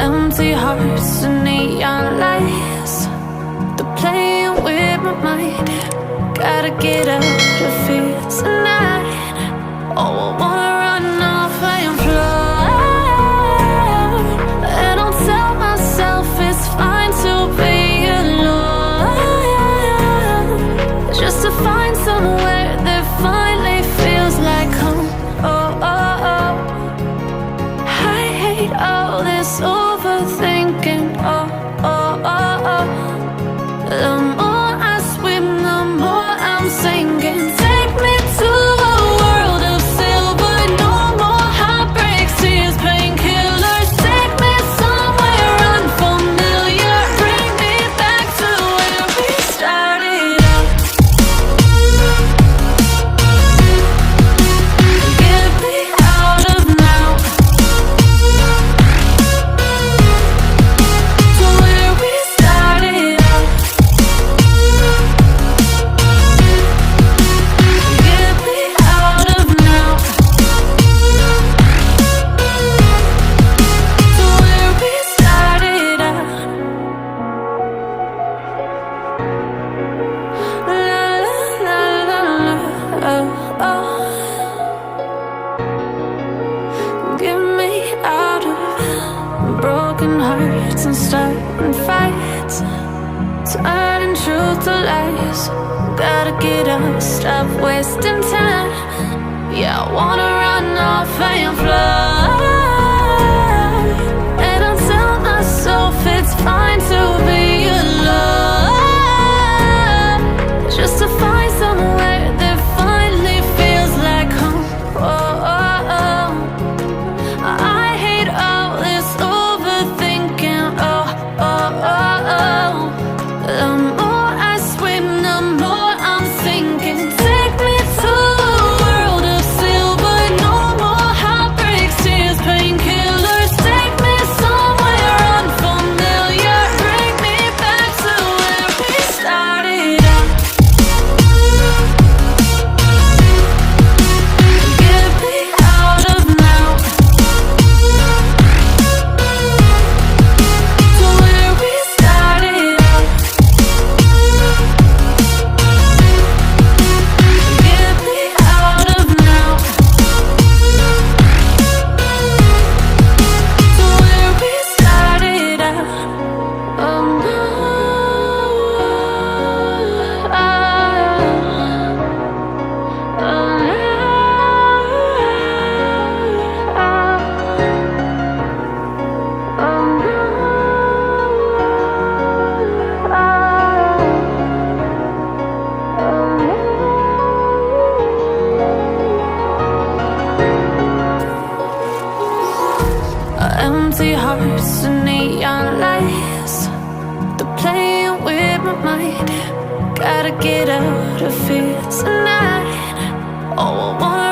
Empty hearts and neon lights, they're playing with my mind. Gotta get out of here tonight. Oh, I wanna run off and fly, and I'll tell myself it's fine to be alone, just to find somewhere that finally feels like home. Oh, oh, oh. I hate all this overthinking. Oh, oh, oh, oh. The more I swim, the more I'm sinking. Take me to a world of silver. No more heartbreaks, tears, painkillers. Take me somewhere unfamiliar. Bring me back to where we started out. Get me out of now, to where we started out. Get me out of now, to where we started out. La la la la la, oh, oh. Get me out of broken hearts and starting fights, turning truth to lies. Gotta get up, stop wasting time. Yeah, I wanna run off and fly, and I'll tell myself it's fine to be alone, just to find somewhere that finally feels like home. Oh, oh, oh. I hate all this overthinking. Oh, oh, oh, oh. The more I swim, the more I'm sinking. Take me to a world of silver. No more heartbreaks, tears, painkillers. Take me somewhere unfamiliar. Bring me back to where we started out. Get me out of now, to where we started out. Get me out of now, to where we started out. Oh no, oh empty hearts and neon lights, they're playing with my mind. Gotta get out of here tonight. Oh, I wanna